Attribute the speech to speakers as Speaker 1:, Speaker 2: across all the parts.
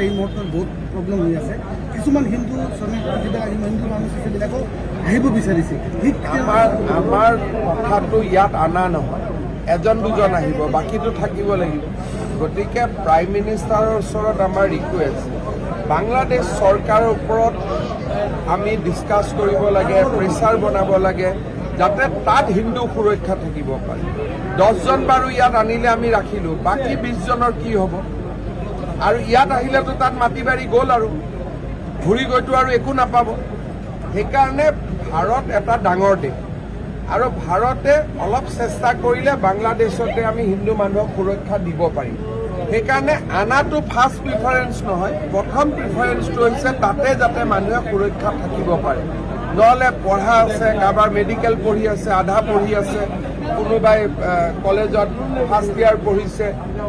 Speaker 1: এই মুহূৰ্তত বহুত প্ৰব্লেম হৈ আছে। কিছুমান হিন্দু শ্ৰমিক হিন্দু মানুহ সেইবিলাকো আহিব বিচাৰিছে।
Speaker 2: আমাৰ কথাটো ইয়াত অনা নহয়, এজন দুজন আহিব, বাকীটো থাকিব লাগিব। গতিকে প্ৰাইম মিনিষ্টাৰৰ ওচৰত আমাৰ ৰিকুৱেষ্ট, বাংলাদেশ চৰকাৰৰ ওপৰত আমি ডিছকাছ কৰিব লাগে, প্ৰেছাৰ বনাব লাগে, যাতে তাত হিন্দু সুৰক্ষা থাকিব পাৰে। 10জন বাৰু ইয়াত আনিলে আমি ৰাখিলোঁ, বাকী 20জনৰ কি হ'ব? আৰু ইয়াত আহিলেতো তাত মাটি বাৰী গ'ল আৰু ঘূৰি গৈতো আৰু একো নাপাব। সেইকাৰণে ভাৰত এটা ডাঙৰ দেশ আৰু ভাৰতে অলপ চেষ্টা কৰিলে বাংলাদেশতে আমি হিন্দু মানুহক সুৰক্ষা দিব পাৰিম। সেইকাৰণে আনাটো ফাৰ্ষ্ট প্ৰিফাৰেঞ্চ নহয়, প্ৰথম প্ৰিফাৰেঞ্চটো হৈছে তাতে যাতে মানুহে সুৰক্ষা থাকিব পাৰে। নহ'লে পঢ়া আছে, কাৰোবাৰ মেডিকেল পঢ়ি আছে, আধা পঢ়ি আছে, কোনোবাই কলেজত ফাৰ্ষ্ট ইয়াৰ পঢ়িছে,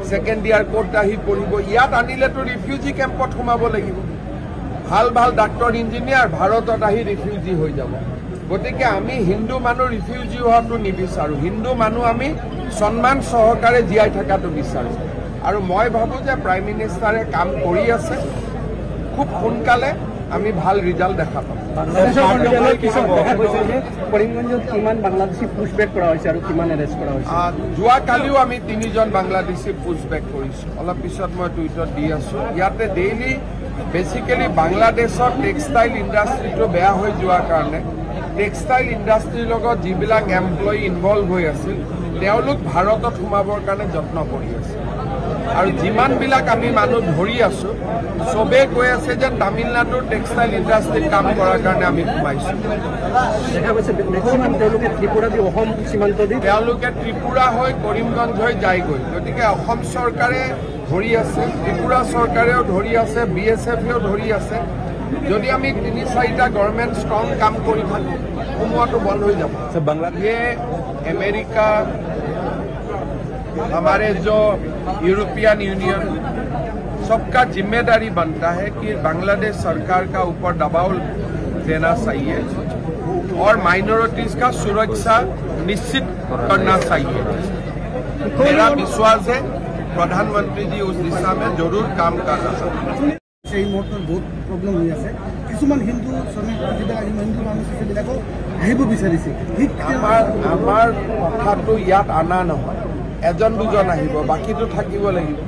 Speaker 2: ছেকেণ্ড ইয়াৰ ক'ত আহি পঢ়িব। ইয়াত আনিলেতো ৰিফিউজি কেম্পত সোমাব লাগিব। ভাল ভাল ডাক্তৰ ইঞ্জিনিয়াৰ ভাৰতত আহি ৰিফিউজি হৈ যাব। গতিকে আমি হিন্দু মানুহ ৰিফিউজি হোৱাটো নিবিচাৰোঁ, হিন্দু মানুহ আমি সন্মান সহকাৰে জীয়াই থকাটো বিচাৰোঁ। আৰু মই ভাবোঁ যে প্ৰাইম মিনিষ্টাৰে কাম কৰি আছে, খুব সোনকালে আমি ভাল ৰিজাল্ট দেখা পাম।
Speaker 1: কৰিমগঞ্জত কিমান বাংলাদেশী পুছবেক কৰা হৈছে আৰু কিমান এৰেষ্ট কৰা হৈছে?
Speaker 2: যোৱাকালিও আমি 3জন বাংলাদেশী পুছবেক কৰিছোঁ, অলপ পিছত মই টুইটত দি আছোঁ। ইয়াতে ডেইলি বেচিকেলি বাংলাদেশৰ টেক্সটাইল ইণ্ডাষ্ট্ৰিটো বেয়া হৈ যোৱাৰ কাৰণে টেক্সটাইল ইণ্ডাষ্ট্ৰিৰ লগত যিবিলাক এমপ্লয়ী ইনভলভ হৈ আছিল তেওঁলোক ভাৰতত সোমাবৰ কাৰণে যত্ন কৰি আছে। আৰু যিমানবিলাক আমি মানুহ ধৰি আছোঁ চবেই কৈ আছে যে তামিলনাডুৰ টেক্সটাইল ইণ্ডাষ্ট্ৰীত কাম কৰাৰ কাৰণে আমি সোমাইছোঁ। তেওঁলোকে ত্ৰিপুৰা হৈ কৰিমগঞ্জ হৈ যায়গৈ। গতিকে অসম চৰকাৰে ধৰি আছে, ত্ৰিপুৰা চৰকাৰেও ধৰি আছে, BSFেও ধৰি আছে। যদি আমি 3-4টা গভৰ্ণমেণ্ট ষ্ট্ৰং কাম কৰি থাকোঁ সোমোৱাটো বন্ধ হৈ যাব। বাংলাদেশ, अमेरिका, हमारे जो यूरोपियन यूनियन, सबका जिम्मेदारी बनता है कि बांग्लादेश सरकार का ऊपर दबाव देना चाहिए और माइनॉरिटीज का सुरक्षा निश्चित करना चाहिए। मेरा विश्वास है प्रधानमंत्री जी उस दिशा में जरूर काम कर रहा है।
Speaker 1: এই মুহূৰ্তত বহুত প্ৰব্লেম হৈ আছে। কিছুমান হিন্দু শ্ৰমিক হিন্দু মানুহ সেইবিলাকো আহিব বিচাৰিছে।
Speaker 2: আমাৰ কথাটো ইয়াত অনা নহয়, এজন দুজন আহিব, বাকীটো থাকিব লাগিব।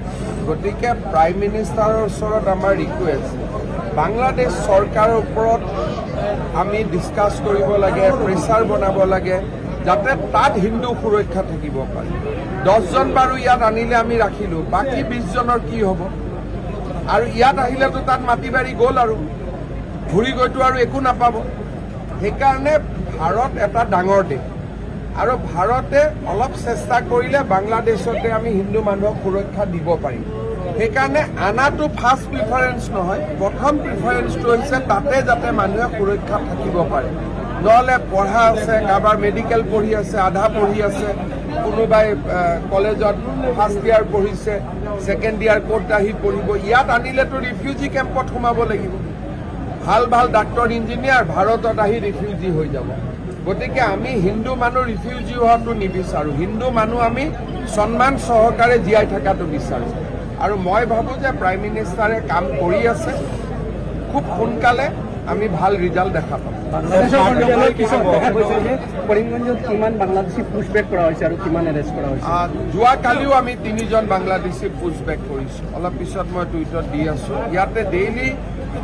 Speaker 2: গতিকে প্ৰাইম মিনিষ্টাৰৰ ওচৰত আমাৰ ৰিকুৱেষ্ট, বাংলাদেশ চৰকাৰৰ ওপৰত আমি ডিছকাছ কৰিব লাগে, প্ৰেছাৰ বনাব লাগে, যাতে তাত হিন্দু সুৰক্ষা থাকিব পাৰে। 10জন বাৰু ইয়াত আনিলে আমি ৰাখিলোঁ, বাকী 20জনৰ কি হ'ব? আৰু ইয়াত আহিলেতো তাত মাটি বাৰী গ'ল আৰু ঘূৰি গৈতো আৰু একো নাপাব। সেইকাৰণে ভাৰত এটা ডাঙৰ দেশ আৰু ভাৰতে অলপ চেষ্টা কৰিলে বাংলাদেশতে আমি হিন্দু মানুহক সুৰক্ষা দিব পাৰিম। সেইকাৰণে আনাটো ফাৰ্ষ্ট প্ৰিফাৰেঞ্চ নহয়, প্ৰথম প্ৰিফাৰেঞ্চটো হৈছে তাতে যাতে মানুহে সুৰক্ষা থাকিব পাৰে। নহ'লে পঢ়া আছে, কাৰোবাৰ মেডিকেল পঢ়ি আছে, আধা পঢ়ি আছে, কোনোবাই কলেজত ফাৰ্ষ্ট ইয়াৰ পঢ়িছে, ছেকেণ্ড ইয়াৰ ক'ত আহি পঢ়িব। ইয়াত আনিলেতো ৰিফিউজি কেম্পত সোমাব লাগিব। ভাল ভাল ডাক্তৰ ইঞ্জিনিয়াৰ ভাৰতত আহি ৰিফিউজি হৈ যাব। গতিকে আমি হিন্দু মানুহ ৰিফিউজি হোৱাটো নিবিচাৰোঁ, হিন্দু মানুহ আমি সন্মান সহকাৰে জীয়াই থকাটো বিচাৰোঁ। আৰু মই ভাবোঁ যে প্ৰাইম মিনিষ্টাৰে কাম কৰি আছে, খুব সোনকালে আমি ভাল ৰিজাল্ট দেখা পাম।
Speaker 1: কৰিমগঞ্জত কিমান বাংলাদেশী পুছবেক কৰা হৈছে আৰু কিমান এৰেষ্ট কৰা হৈছে?
Speaker 2: যোৱাকালিও আমি 3জন বাংলাদেশী পুছবেক কৰিছোঁ, অলপ পিছত মই টুইটত দি আছোঁ। ইয়াতে ডেইলি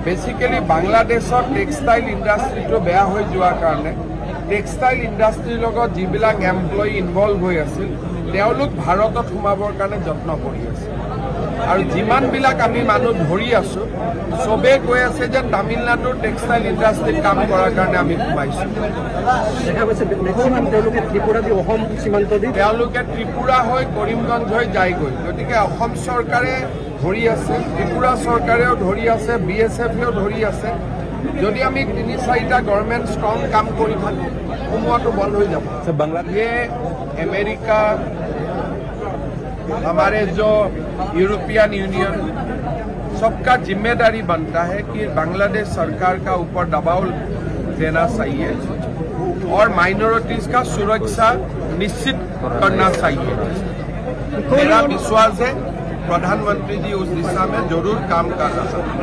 Speaker 2: বেচিকেলি বাংলাদেশৰ টেক্সটাইল ইণ্ডাষ্ট্ৰিটো বেয়া হৈ যোৱাৰ কাৰণে টেক্সটাইল ইণ্ডাষ্ট্ৰিৰ লগত যিবিলাক এমপ্লয়ী ইনভলভ হৈ আছিল তেওঁলোক ভাৰতত সোমাবৰ কাৰণে যত্ন কৰি আছে। আৰু যিমানবিলাক আমি মানুহ ধৰি আছোঁ চবেই কৈ আছে যে তামিলনাডুৰ টেক্সটাইল ইণ্ডাষ্ট্ৰীত কাম কৰাৰ কাৰণে আমি সোমাইছোঁ। তেওঁলোকে ত্ৰিপুৰা হৈ কৰিমগঞ্জ হৈ যায়গৈ। গতিকে অসম চৰকাৰে ধৰি আছে, ত্ৰিপুৰা চৰকাৰেও ধৰি আছে, BSFেও ধৰি আছে। যদি আমি 3-4টা গভৰ্ণমেণ্ট ষ্ট্ৰং কাম কৰি থাকোঁ সোমোৱাটো বন্ধ হৈ যাব। বাংলাদেশ, अमेरिका, हमारे जो यूरोपियन यूनियन, सबका जिम्मेदारी बनता है कि बांग्लादेश सरकार का ऊपर दबाव देना चाहिए और माइनॉरिटीज का सुरक्षा निश्चित करना चाहिए। मेरा विश्वास है प्रधानमंत्री जी उस दिशा में जरूर काम कर रहा है।